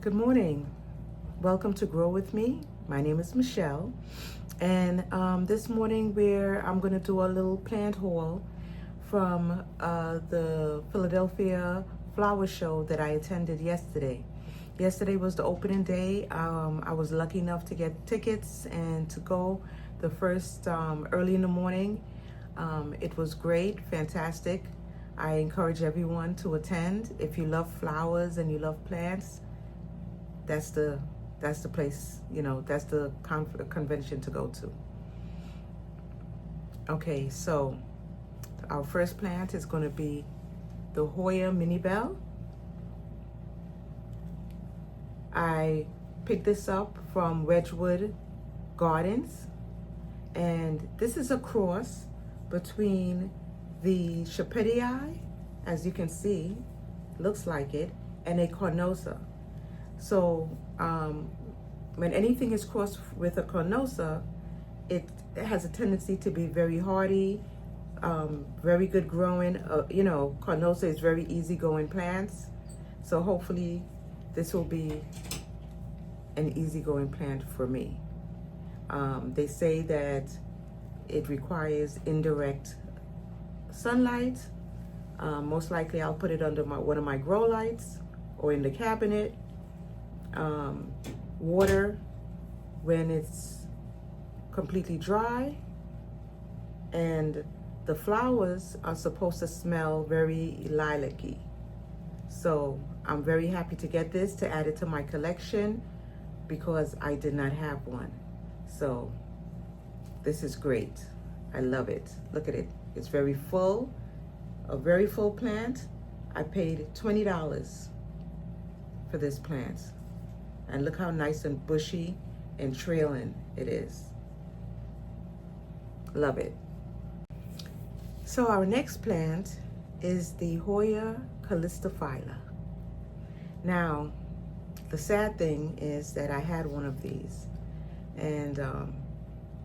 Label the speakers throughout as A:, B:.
A: Good morning. Welcome to Grow With Me. My name is Michelle. And this morning I'm going to do a little plant haul from the Philadelphia flower show that I attended yesterday. Yesterday was the opening day. I was lucky enough to get tickets and to go the first early in the morning. It was great, fantastic. I encourage everyone to attend. If you love flowers and you love plants, that's the place, that's the convention to go to. Okay, so our first plant is going to be the Hoya mini bell. I picked this up from Wedgwood Gardens, and this is a cross between the Shepardii, as you can see, looks like it, and a carnosa. So when anything is crossed with a carnosa, it has a tendency to be very hardy, very good growing. Carnosa is very easygoing plants. So hopefully this will be an easygoing plant for me. They say that it requires indirect sunlight. Most likely I'll put it under one of my grow lights or in the cabinet. Water when it's completely dry, and the flowers are supposed to smell very lilac-y. So I'm very happy to get this to add it to my collection because I did not have one. So this is great. I love it. Look at it. It's very full, a very full plant. I paid $20 for this plant. And look how nice and bushy and trailing it is. Love it. So our next plant is the Hoya Callistophylla. Now, the sad thing is that I had one of these, and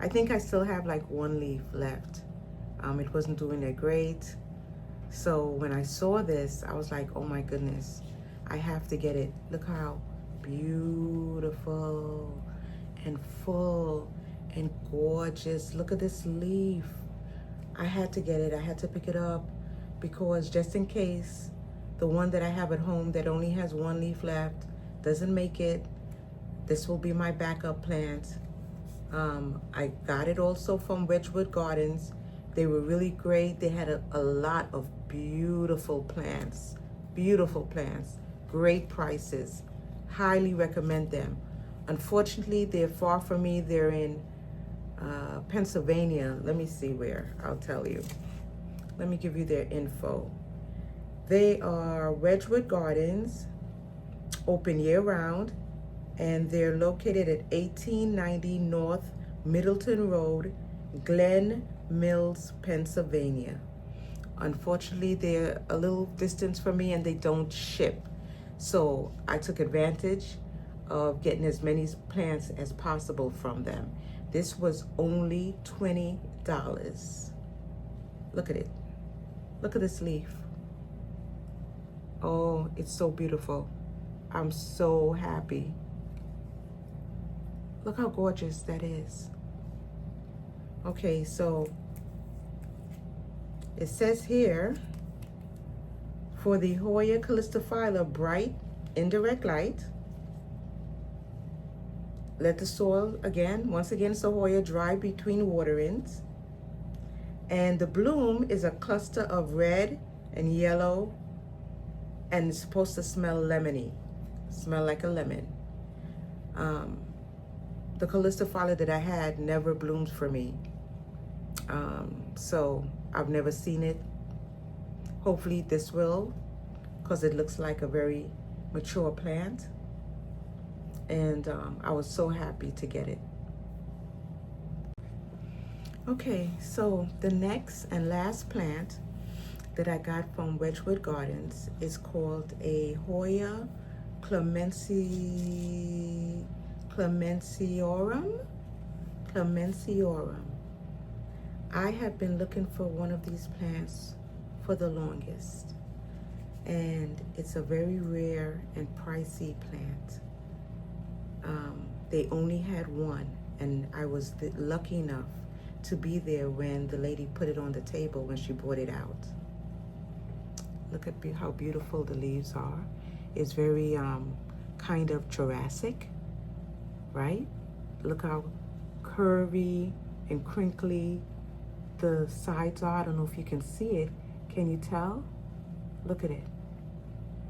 A: I think I still have like one leaf left. It wasn't doing that great. So when I saw this, I was like, oh my goodness, I have to get it. Look how beautiful and full and gorgeous. Look at this leaf. I had to get it. I had to pick it up because just in case the one that I have at home that only has one leaf left doesn't make it, this will be my backup plant. I got it also from Wedgwood Gardens. They were really great. They had a lot of beautiful plants, great prices. Highly recommend them. Unfortunately, they're far from me. They're in Pennsylvania. Let me see where. I'll tell you. Let me give you their info. They are Wedgwood Gardens, open year-round, and they're located at 1890 North Middleton Road, Glen Mills, Pennsylvania. Unfortunately, they're a little distance from me and they don't ship. So I took advantage of getting as many plants as possible from them. This was only $20. Look at it. Look at this leaf. Oh, it's so beautiful. I'm so happy. Look how gorgeous that is. Okay, so it says here, for the Hoya Callistophylla, bright, indirect light. Let the soil, once again, it's a Hoya, dry between waterings. And the bloom is a cluster of red and yellow, and it's supposed to smell lemony, smell like a lemon. The Callistophylla that I had never bloomed for me. So I've never seen it. Hopefully this will, because it looks like a very mature plant. And I was so happy to get it. Okay, so the next and last plant that I got from Wedgwood Gardens is called a Hoya Clemensiorum. I have been looking for one of these plants for the longest, and it's a very rare and pricey plant. They only had one, and I was lucky enough to be there when the lady put it on the table when she brought it out. Look at how beautiful the leaves are. It's very kind of Jurassic, right? Look how curvy and crinkly the sides are. I don't know if you can see it. Can you tell? Look at it.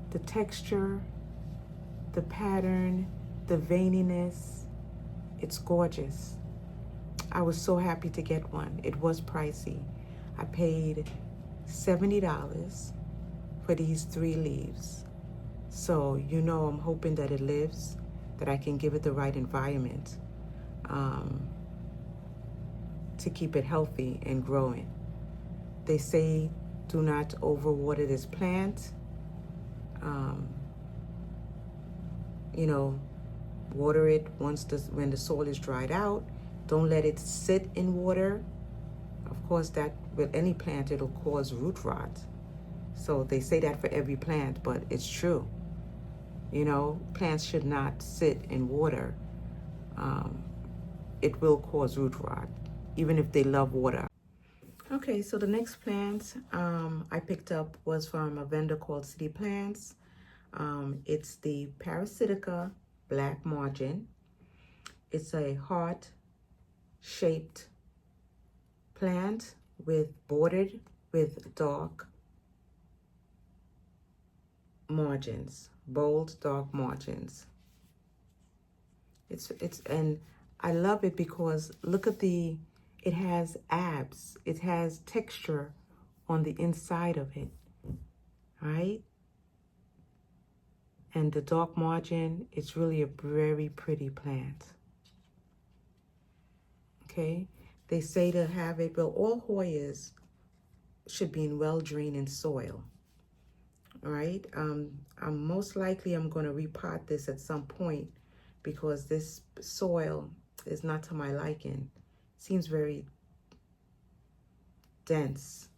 A: The texture, the pattern, the veininess. It's gorgeous. I was so happy to get one. It was pricey. I paid $70 for these 3 leaves. So, you know, I'm hoping that it lives, that I can give it the right environment to keep it healthy and growing. They say do not overwater this plant. You know, water it when the soil is dried out. Don't let it sit in water. Of course, that with any plant, it'll cause root rot. So they say that for every plant, but it's true. You know, plants should not sit in water. It will cause root rot, even if they love water. Okay, so the next plant I picked up was from a vendor called City Plants. It's the Parasitica black margin. It's a heart-shaped plant bordered with dark margins, bold dark margins. And I love it because look at it has abs. It has texture on the inside of it, right? And the dark margin, it's really a very pretty plant. Okay, they say to have it, well, all Hoyas should be in well-draining soil, right? Most likely I'm going to repot this at some point because this soil is not to my liking. Seems very dense.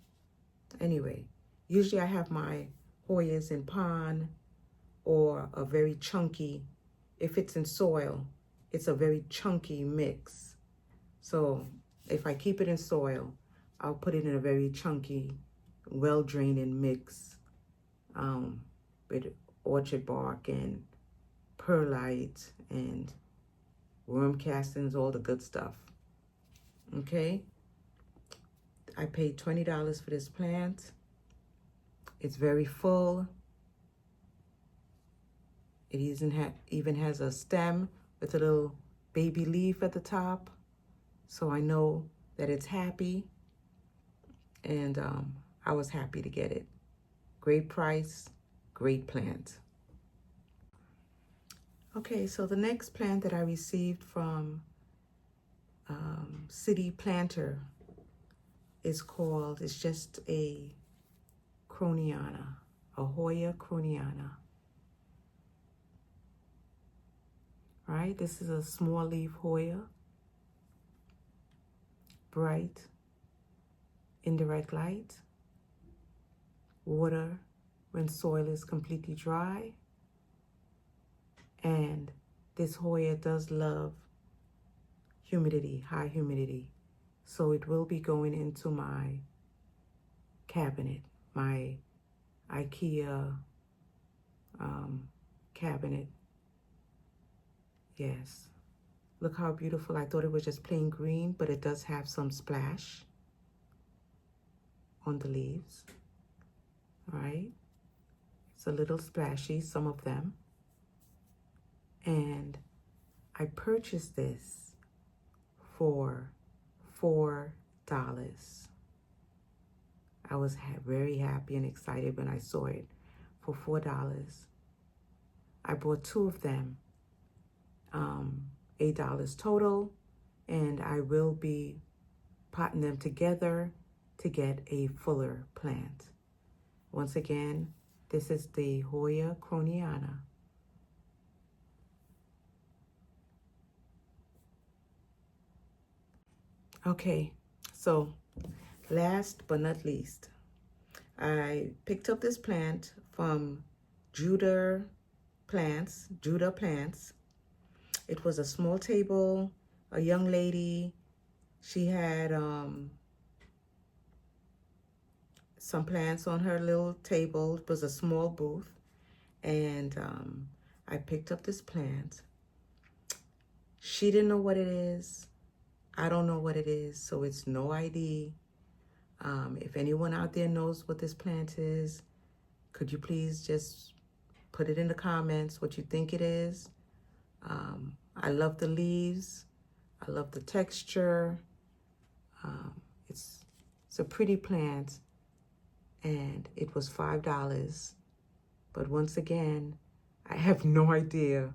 A: Anyway, usually I have my Hoyas in pond or a very chunky, if it's in soil, it's a very chunky mix. So if I keep it in soil, I'll put it in a very chunky, well-draining mix with orchard bark and perlite and worm castings, all the good stuff. Okay, I paid $20 for this plant. It's very full. It even has a stem with a little baby leaf at the top. So I know that it's happy. And I was happy to get it. Great price, great plant. Okay, so the next plant that I received from City Planter it's just a Kronhiana, a Hoya Kronhiana. Right, this is a small leaf Hoya, bright, indirect light, water when soil is completely dry, and this Hoya does love humidity, high humidity. So it will be going into my cabinet, my IKEA cabinet. Yes. Look how beautiful. I thought it was just plain green, but it does have some splash on the leaves. All right. It's a little splashy, some of them. And I purchased this for $4. I was very happy and excited when I saw it for $4. I bought 2 of them, $8 total, and I will be potting them together to get a fuller plant. Once again, this is the Hoya Kronhiana. Okay, so last but not least, I picked up this plant from Judah Plants. It was a small table, a young lady. She had some plants on her little table. It was a small booth. And I picked up this plant. She didn't know what it is. I don't know what it is, so it's no ID. If anyone out there knows what this plant is, could you please just put it in the comments what you think it is. I love the leaves. I love the texture. It's a pretty plant, and it was $5. But once again, I have no idea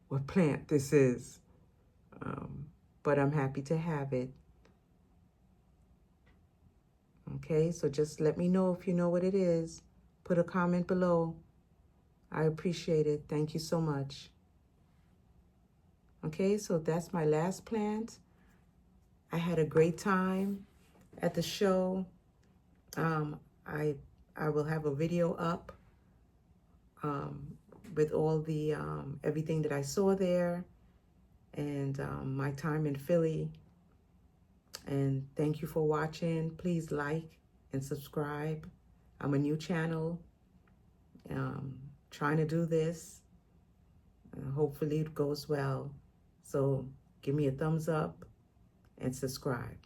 A: what plant this is. But I'm happy to have it. Okay, so just let me know if you know what it is. Put a comment below. I appreciate it. Thank you so much. Okay, so that's my last plant. I had a great time at the show. I will have a video up with all the everything that I saw there, and my time in Philly. And thank you for watching. Please like and subscribe. I'm a new channel, trying to do this. Hopefully it goes well. So give me a thumbs up and subscribe.